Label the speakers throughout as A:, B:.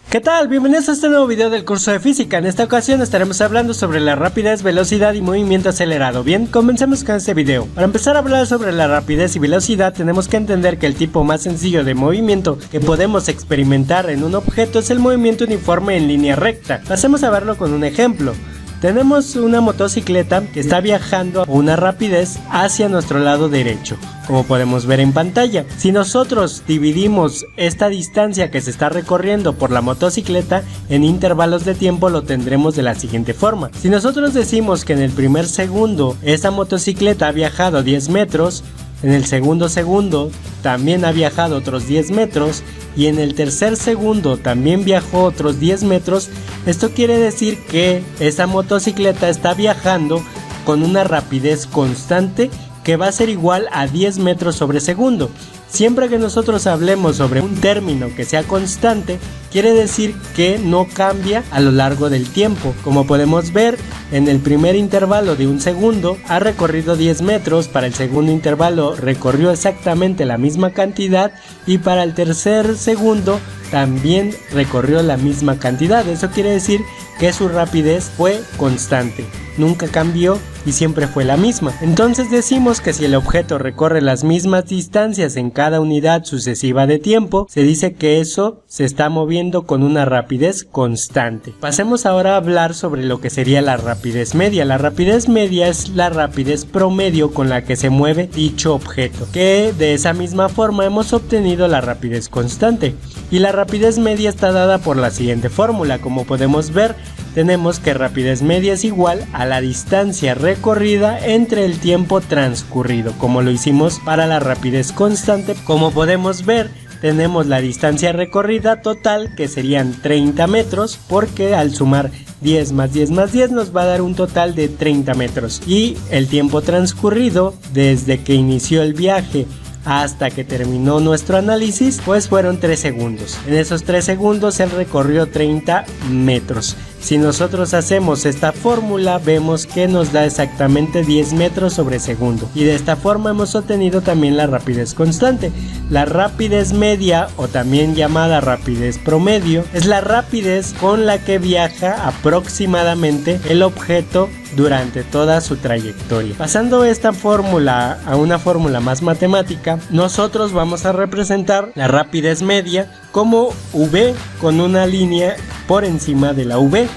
A: ¿Qué tal? Bienvenidos a este nuevo video del curso de física. En esta ocasión estaremos hablando sobre la rapidez, velocidad y movimiento acelerado. Bien, comencemos con este video. Para empezar a hablar sobre la rapidez y velocidad, tenemos que entender que el tipo más sencillo de movimiento que podemos experimentar en un objeto es el movimiento uniforme en línea recta. Pasemos a verlo con un ejemplo. Tenemos una motocicleta que está viajando a una rapidez hacia nuestro lado derecho, como podemos ver en pantalla. Si nosotros dividimos esta distancia que se está recorriendo por la motocicleta en intervalos de tiempo, lo tendremos de la siguiente forma. Si nosotros decimos que en el primer segundo esta motocicleta ha viajado 10 metros, en el segundo también ha viajado otros 10 metros y en el tercer segundo también viajó otros 10 metros. Esto quiere decir que esta motocicleta está viajando con una rapidez constante que va a ser igual a 10 metros sobre segundo. Siempre que nosotros hablemos sobre un término que sea constante, quiere decir que no cambia a lo largo del tiempo. Como podemos ver, en el primer intervalo de un segundo ha recorrido 10 metros, para el segundo intervalo recorrió exactamente la misma cantidad y para el tercer segundo también recorrió la misma cantidad. Eso quiere decir que su rapidez fue constante, nunca cambió y siempre fue la misma. Entonces decimos que si el objeto recorre las mismas distancias en cada unidad sucesiva de tiempo, se dice que eso se está moviendo con una rapidez constante. Pasemos ahora a hablar sobre lo que sería la rapidez media. La rapidez media es la rapidez promedio con la que se mueve dicho objeto, que de esa misma forma hemos obtenido la rapidez constante. Y la rapidez media está dada por la siguiente fórmula. Como podemos ver, tenemos que rapidez media es igual a la distancia recorrida entre el tiempo transcurrido, como lo hicimos para la rapidez constante. Como podemos ver, tenemos la distancia recorrida total, que serían 30 metros, porque al sumar 10 más 10 más 10 nos va a dar un total de 30 metros. Y el tiempo transcurrido desde que inició el viaje hasta que terminó nuestro análisis, pues fueron 3 segundos. En esos 3 segundos él recorrió 30 metros. Si nosotros hacemos esta fórmula, vemos que nos da exactamente 10 metros sobre segundo. Y de esta forma hemos obtenido también la rapidez constante. La rapidez media, o también llamada rapidez promedio, es la rapidez con la que viaja aproximadamente el objeto durante toda su trayectoria. Pasando esta fórmula a una fórmula más matemática, nosotros vamos a representar la rapidez media como v con una línea por encima de la v.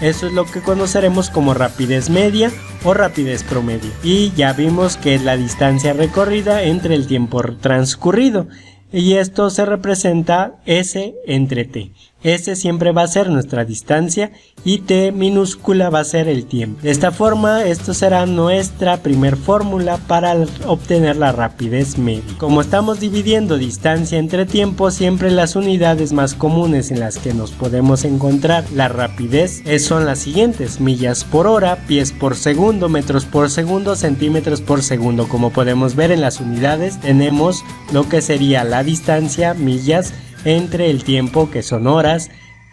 A: Eso es lo que conoceremos como rapidez media o rapidez promedio. Y ya vimos que es la distancia recorrida entre el tiempo transcurrido. Y esto se representa S entre T. S siempre va a ser nuestra distancia y T minúscula va a ser el tiempo. De esta forma, esto será nuestra primer fórmula para obtener la rapidez media. Como estamos dividiendo distancia entre tiempo, siempre las unidades más comunes en las que nos podemos encontrar la rapidez son las siguientes: millas por hora, pies por segundo, metros por segundo, centímetros por segundo. Como podemos ver en las unidades, tenemos lo que sería la distancia, millas, entre el tiempo, que son horas,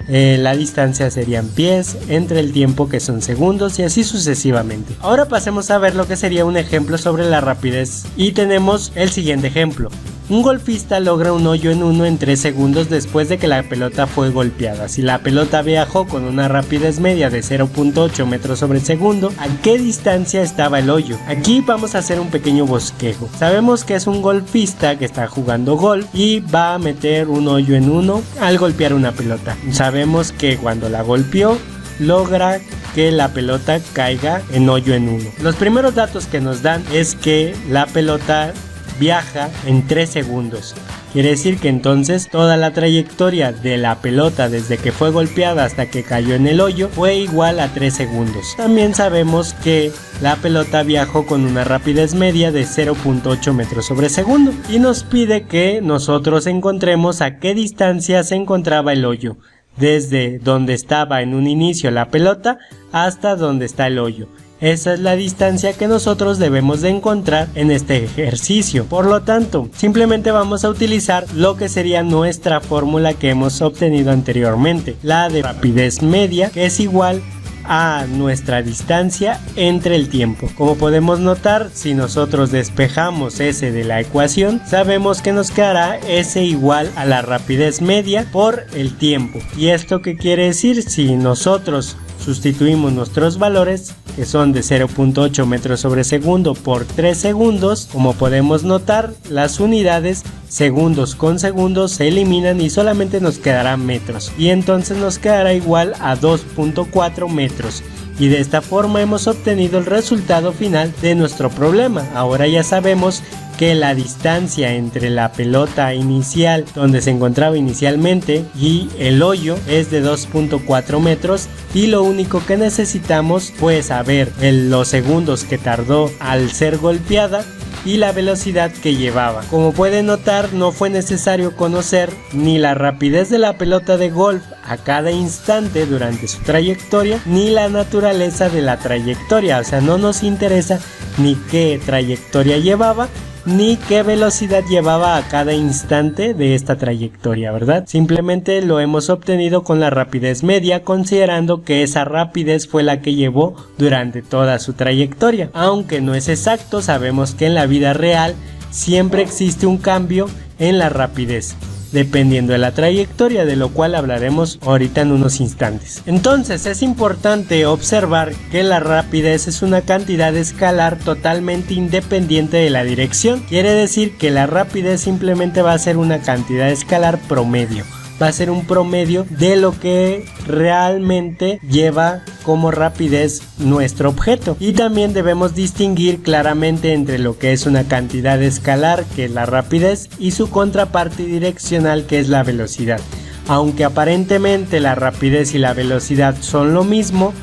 A: la distancia serían pies, entre el tiempo, que son segundos, y así sucesivamente. Ahora pasemos a ver lo que sería un ejemplo sobre la rapidez, y tenemos el siguiente ejemplo. Un golfista logra un hoyo en 1 en 3 segundos después de que la pelota fue golpeada. Si la pelota viajó con una rapidez media de 0.8 metros sobre segundo, ¿a qué distancia estaba el hoyo? Aquí vamos a hacer un pequeño bosquejo. Sabemos que es un golfista que está jugando golf y va a meter un hoyo en 1 al golpear una pelota. Sabemos que cuando la golpeó, logra que la pelota caiga en hoyo en 1. Los primeros datos que nos dan es que la pelota viaja en 3 segundos. Quiere decir que entonces toda la trayectoria de la pelota desde que fue golpeada hasta que cayó en el hoyo fue igual a 3 segundos. También sabemos que la pelota viajó con una rapidez media de 0.8 metros sobre segundo y nos pide que nosotros encontremos a qué distancia se encontraba el hoyo, desde donde estaba en un inicio la pelota hasta donde está el hoyo. Esa es la distancia que nosotros debemos de encontrar en este ejercicio. Por lo tanto, simplemente vamos a utilizar lo que sería nuestra fórmula que hemos obtenido anteriormente, la de rapidez media, que es igual a nuestra distancia entre el tiempo. Como podemos notar, si nosotros despejamos S de la ecuación, sabemos que nos quedará S igual a la rapidez media por el tiempo. ¿Y esto qué quiere decir? Si nosotros sustituimos nuestros valores, que son de 0.8 metros sobre segundo por 3 segundos, como podemos notar, las unidades segundos con segundos se eliminan y solamente nos quedará metros, y entonces nos quedará igual a 2.4 metros. Y de esta forma hemos obtenido el resultado final de nuestro problema. Ahora ya sabemos que la distancia entre la pelota inicial, donde se encontraba inicialmente, y el hoyo es de 2.4 metros, y lo único que necesitamos fue saber los segundos que tardó al ser golpeada y la velocidad que llevaba. Como pueden notar, no fue necesario conocer ni la rapidez de la pelota de golf a cada instante durante su trayectoria, ni la naturaleza de la trayectoria. O sea, no nos interesa ni qué trayectoria llevaba, ni qué velocidad llevaba a cada instante de esta trayectoria, ¿verdad? Simplemente lo hemos obtenido con la rapidez media, considerando que esa rapidez fue la que llevó durante toda su trayectoria. Aunque no es exacto, sabemos que en la vida real siempre existe un cambio en la rapidez, dependiendo de la trayectoria, de lo cual hablaremos ahorita en unos instantes. Entonces es importante observar que la rapidez es una cantidad escalar totalmente independiente de la dirección. Quiere decir que la rapidez simplemente va a ser una cantidad escalar promedio. Va a ser un promedio de lo que realmente lleva como rapidez nuestro objeto. Y también debemos distinguir claramente entre lo que es una cantidad escalar, que es la rapidez, y su contraparte direccional, que es la velocidad. Aunque aparentemente la rapidez y la velocidad son lo mismo,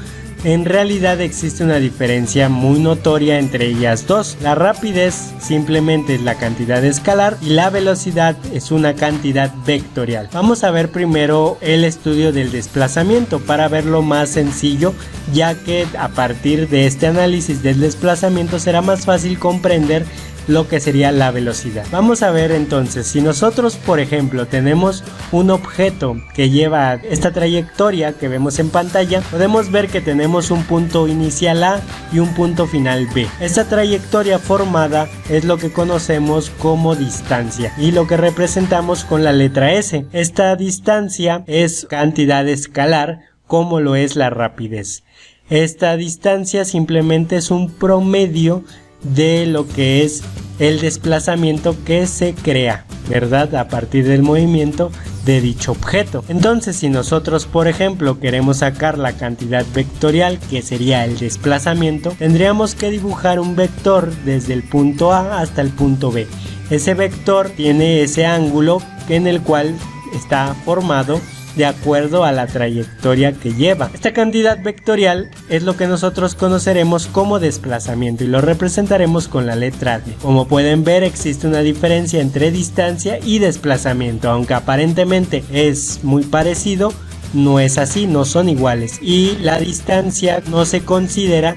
A: en realidad existe una diferencia muy notoria entre ellas dos. La rapidez simplemente es la cantidad escalar y la velocidad es una cantidad vectorial. Vamos a ver primero el estudio del desplazamiento para verlo más sencillo, ya que a partir de este análisis del desplazamiento será más fácil comprender lo que sería la velocidad. Vamos a ver entonces, si nosotros por ejemplo tenemos un objeto que lleva esta trayectoria que vemos en pantalla, podemos ver que tenemos un punto inicial A y un punto final B. Esta trayectoria formada es lo que conocemos como distancia y lo que representamos con la letra S. Esta distancia es cantidad escalar, como lo es la rapidez. Esta distancia simplemente es un promedio de lo que es el desplazamiento que se crea, ¿verdad? A partir del movimiento de dicho objeto. Entonces, si nosotros, por ejemplo, queremos sacar la cantidad vectorial, que sería el desplazamiento, tendríamos que dibujar un vector desde el punto A hasta el punto B. Ese vector tiene ese ángulo en el cual está formado de acuerdo a la trayectoria que lleva. Esta cantidad vectorial es lo que nosotros conoceremos como desplazamiento y lo representaremos con la letra D. Como pueden ver, existe una diferencia entre distancia y desplazamiento, aunque aparentemente es muy parecido, no es así, no son iguales, y la distancia no se considera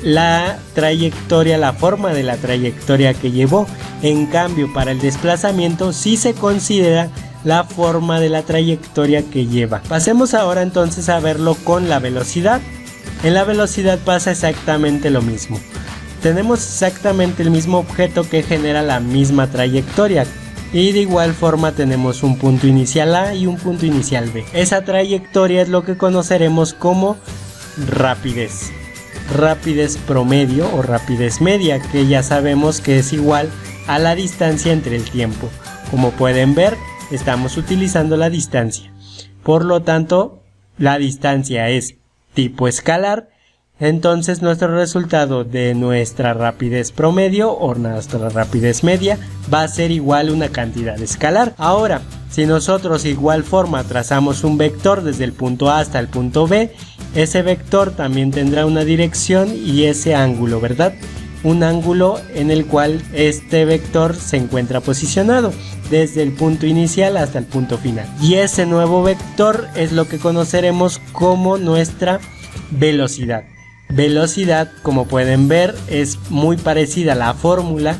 A: la trayectoria, la forma de la trayectoria que llevó. En cambio, para el desplazamiento sí se considera la forma de la trayectoria que lleva. Pasemos ahora entonces a verlo con la velocidad. En la velocidad pasa exactamente lo mismo. Tenemos exactamente el mismo objeto que genera la misma trayectoria. Y de igual forma tenemos un punto inicial A y un punto inicial B. Esa trayectoria es lo que conoceremos como rapidez. Rapidez promedio o rapidez media, que ya sabemos que es igual a la distancia entre el tiempo. Como pueden ver, estamos utilizando la distancia. Por lo tanto, la distancia es tipo escalar. Entonces nuestro resultado de nuestra rapidez promedio o nuestra rapidez media va a ser igual a una cantidad escalar. Ahora, si nosotros de igual forma trazamos un vector desde el punto A hasta el punto B, ese vector también tendrá una dirección y ese ángulo, ¿verdad? Un ángulo en el cual este vector se encuentra posicionado desde el punto inicial hasta el punto final. Y ese nuevo vector es lo que conoceremos como nuestra velocidad. Velocidad, como pueden ver, es muy parecida a la fórmula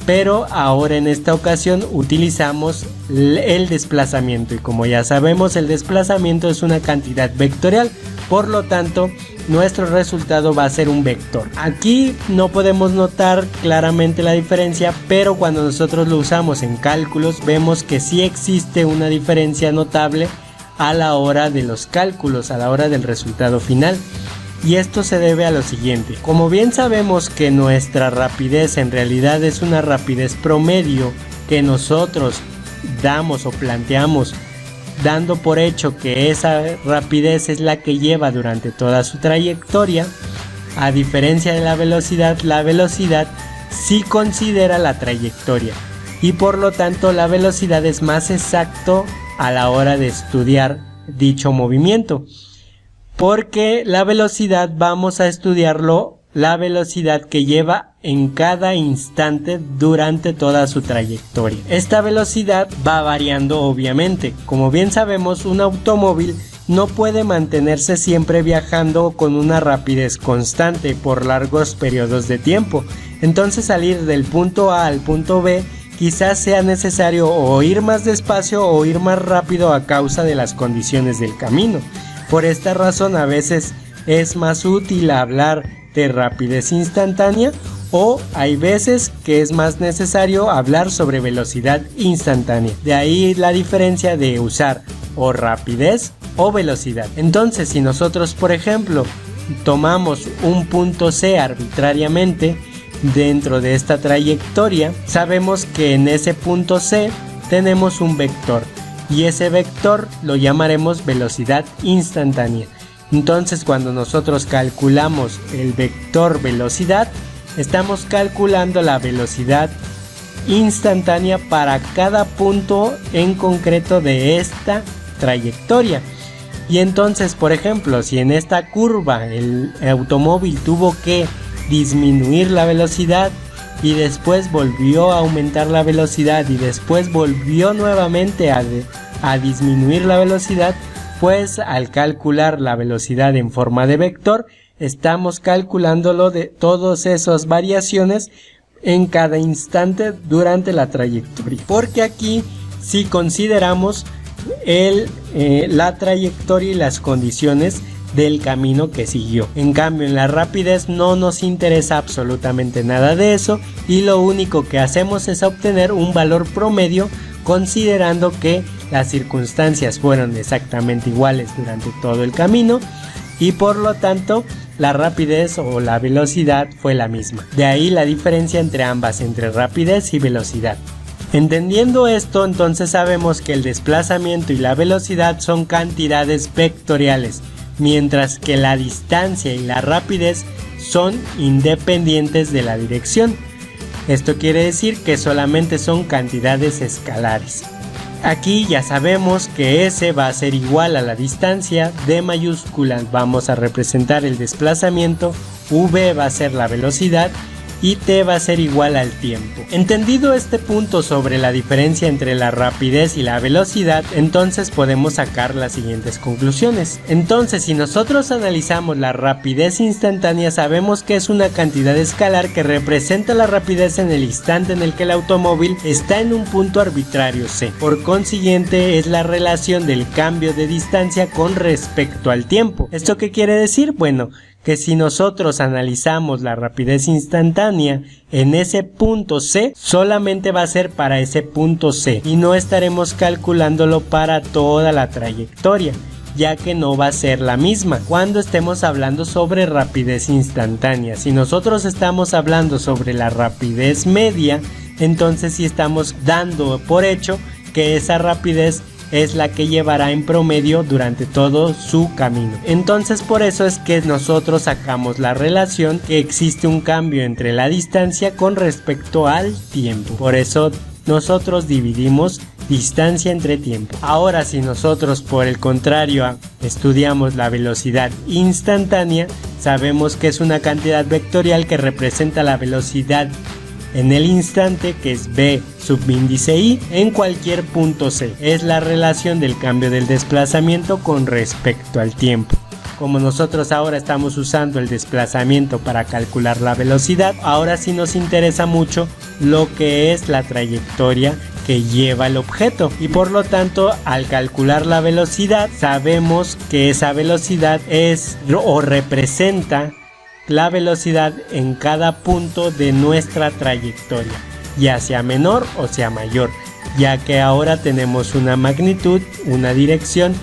A: pero ahora en esta ocasión utilizamos el desplazamiento, y como ya sabemos, el desplazamiento es una cantidad vectorial, por lo tanto nuestro resultado va a ser un vector. Aquí no podemos notar claramente la diferencia, pero cuando nosotros lo usamos en cálculos vemos que sí existe una diferencia notable a la hora de los cálculos, a la hora del resultado final. Y esto se debe a lo siguiente: como bien sabemos que nuestra rapidez en realidad es una rapidez promedio que nosotros damos o planteamos dando por hecho que esa rapidez es la que lleva durante toda su trayectoria, a diferencia de la velocidad sí considera la trayectoria, y por lo tanto la velocidad es más exacto a la hora de estudiar dicho movimiento, porque la velocidad vamos a estudiarlo la velocidad que lleva en cada instante durante toda su trayectoria. Esta velocidad va variando obviamente. Como bien sabemos, un automóvil no puede mantenerse siempre viajando con una rapidez constante por largos periodos de tiempo. Entonces, salir del punto A al punto B quizás sea necesario o ir más despacio o ir más rápido a causa de las condiciones del camino. Por esta razón, a veces es más útil hablar de rapidez instantánea, o hay veces que es más necesario hablar sobre velocidad instantánea. De ahí la diferencia de usar o rapidez o velocidad. Entonces, si nosotros, por ejemplo, tomamos un punto C arbitrariamente dentro de esta trayectoria, sabemos que en ese punto C tenemos un vector, y ese vector lo llamaremos velocidad instantánea. Entonces, cuando nosotros calculamos el vector velocidad, estamos calculando la velocidad instantánea para cada punto en concreto de esta trayectoria. Y entonces, por ejemplo, si en esta curva el automóvil tuvo que disminuir la velocidad y después volvió a aumentar la velocidad y después volvió nuevamente a disminuir la velocidad, pues al calcular la velocidad en forma de vector, estamos calculándolo de todas esas variaciones en cada instante durante la trayectoria. Porque aquí sí consideramos la trayectoria y las condiciones del camino que siguió. En cambio, en la rapidez no nos interesa absolutamente nada de eso, y lo único que hacemos es obtener un valor promedio considerando que las circunstancias fueron exactamente iguales durante todo el camino, y por lo tanto la rapidez o la velocidad fue la misma. De ahí la diferencia entre ambas, entre rapidez y velocidad. Entendiendo esto, entonces sabemos que el desplazamiento y la velocidad son cantidades vectoriales, mientras que la distancia y la rapidez son independientes de la dirección. Esto quiere decir que solamente son cantidades escalares. Aquí ya sabemos que S va a ser igual a la distancia, D mayúscula vamos a representar el desplazamiento, V va a ser la velocidad y T va a ser igual al tiempo. Entendido este punto sobre la diferencia entre la rapidez y la velocidad, entonces podemos sacar las siguientes conclusiones. Entonces, si nosotros analizamos la rapidez instantánea, sabemos que es una cantidad escalar que representa la rapidez en el instante en el que el automóvil está en un punto arbitrario C. Por consiguiente, es la relación del cambio de distancia con respecto al tiempo. ¿Esto qué quiere decir? Bueno, que si nosotros analizamos la rapidez instantánea en ese punto C, solamente va a ser para ese punto C y no estaremos calculándolo para toda la trayectoria, ya que no va a ser la misma cuando estemos hablando sobre rapidez instantánea. Si nosotros estamos hablando sobre la rapidez media, entonces sí estamos dando por hecho que esa rapidez es la que llevará en promedio durante todo su camino. Entonces, por eso es que nosotros sacamos la relación que existe un cambio entre la distancia con respecto al tiempo. Por eso nosotros dividimos distancia entre tiempo. Ahora, si nosotros por el contrario estudiamos la velocidad instantánea, sabemos que es una cantidad vectorial que representa la velocidad en el instante, que es B subíndice I, en cualquier punto C. Es la relación del cambio del desplazamiento con respecto al tiempo. como nosotros ahora estamos usando el desplazamiento para calcular la velocidad, ahora sí nos interesa mucho lo que es la trayectoria que lleva el objeto, y por lo tanto al calcular la velocidad sabemos que esa velocidad es o representa la velocidad en cada punto de nuestra trayectoria, ya sea menor o sea mayor, ya que ahora tenemos una magnitud, una dirección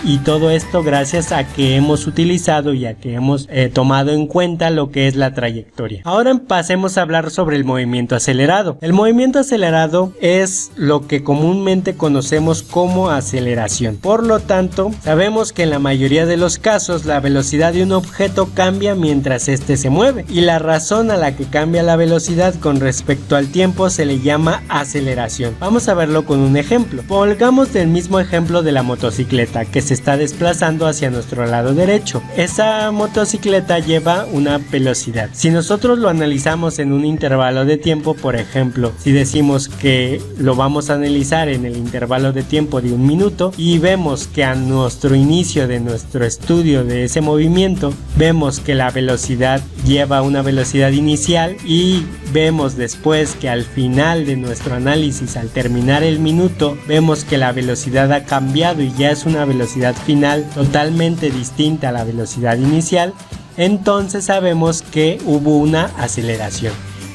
A: y todo esto gracias a que hemos utilizado y a que hemos tomado en cuenta lo que es la trayectoria. Ahora pasemos a hablar sobre el movimiento acelerado. El movimiento acelerado es lo que comúnmente conocemos como aceleración. Por lo tanto, sabemos que en la mayoría de los casos la velocidad de un objeto cambia mientras éste se mueve, y la razón a la que cambia la velocidad con respecto al tiempo se le llama aceleración. Vamos a verlo con un ejemplo. Pongamos el mismo ejemplo de la motocicleta que se está desplazando hacia nuestro lado derecho. Esa motocicleta lleva una velocidad. Si nosotros lo analizamos en un intervalo de tiempo, por ejemplo, si decimos que lo vamos a analizar en el intervalo de tiempo de 1 minuto y vemos que a nuestro inicio de nuestro estudio de ese movimiento vemos que la velocidad lleva una velocidad inicial, y vemos después que al final de nuestro análisis, al terminar el minuto, vemos que la velocidad ha cambiado y ya es una velocidad final totalmente distinta a la velocidad inicial, entonces sabemos que hubo una aceleración.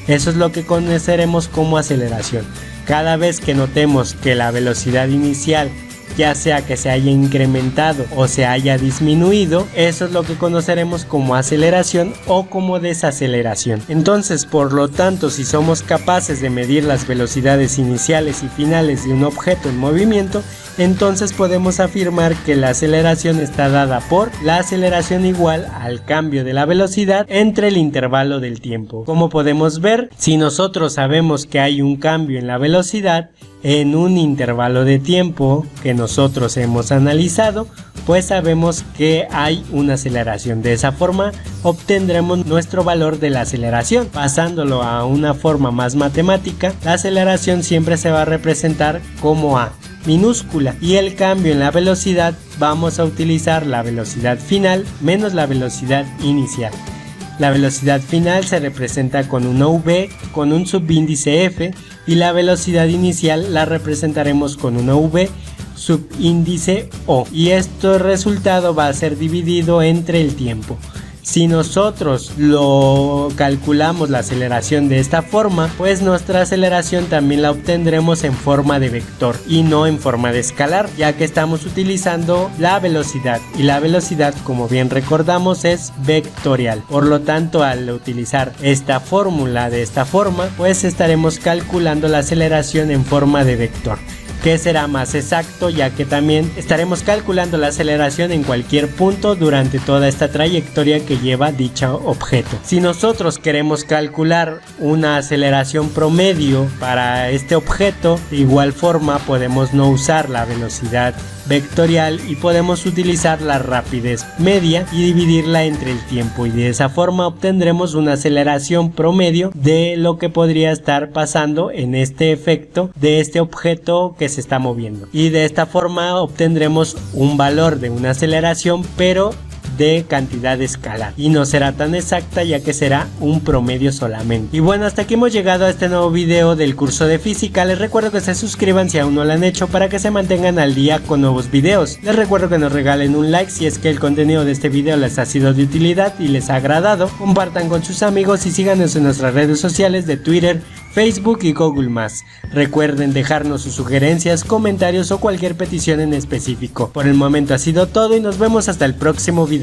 A: Eso es lo que conoceremos como aceleración. Cada vez que notemos que la velocidad inicial, ya sea que se haya incrementado o se haya disminuido, eso es lo que conoceremos como aceleración o como desaceleración. Entonces, por lo tanto, si somos capaces de medir las velocidades iniciales y finales de un objeto en movimiento, entonces podemos afirmar que la aceleración está dada por la aceleración igual al cambio de la velocidad entre el intervalo del tiempo. Como podemos ver, si nosotros sabemos que hay un cambio en la velocidad en un intervalo de tiempo que nosotros hemos analizado, pues sabemos que hay una aceleración. De esa forma obtendremos nuestro valor de la aceleración. Pasándolo a una forma más matemática, la aceleración siempre se va a representar como A minúscula, y el cambio en la velocidad vamos a utilizar la velocidad final menos la velocidad inicial. La velocidad final se representa con una V con un subíndice F, y la velocidad inicial la representaremos con una V subíndice O, y este resultado va a ser dividido entre el tiempo. Si nosotros lo calculamos la aceleración de esta forma, pues nuestra aceleración también la obtendremos en forma de vector y no en forma de escalar, ya que estamos utilizando la velocidad, y la velocidad, como bien recordamos, es vectorial. Por lo tanto, al utilizar esta fórmula de esta forma, pues estaremos calculando la aceleración en forma de vector, que será más exacto, ya que también estaremos calculando la aceleración en cualquier punto durante toda esta trayectoria que lleva dicho objeto. Si nosotros queremos calcular una aceleración promedio para este objeto, de igual forma podemos no usar la velocidad vectorial y podemos utilizar la rapidez media y dividirla entre el tiempo, y de esa forma obtendremos una aceleración promedio de lo que podría estar pasando en este efecto de este objeto que se está moviendo, y de esta forma obtendremos un valor de una aceleración pero de cantidad escalar, y no será tan exacta, ya que será un promedio solamente. Y bueno, hasta aquí hemos llegado a este nuevo video del curso de física. Les recuerdo que se suscriban si aún no lo han hecho, para que se mantengan al día con nuevos videos. Les recuerdo que nos regalen un like si es que el contenido de este video les ha sido de utilidad y les ha agradado. Compartan con sus amigos y síganos en nuestras redes sociales de Twitter, Facebook y Google+. Recuerden dejarnos sus sugerencias, comentarios o cualquier petición en específico. Por el momento ha sido todo y nos vemos hasta el próximo video.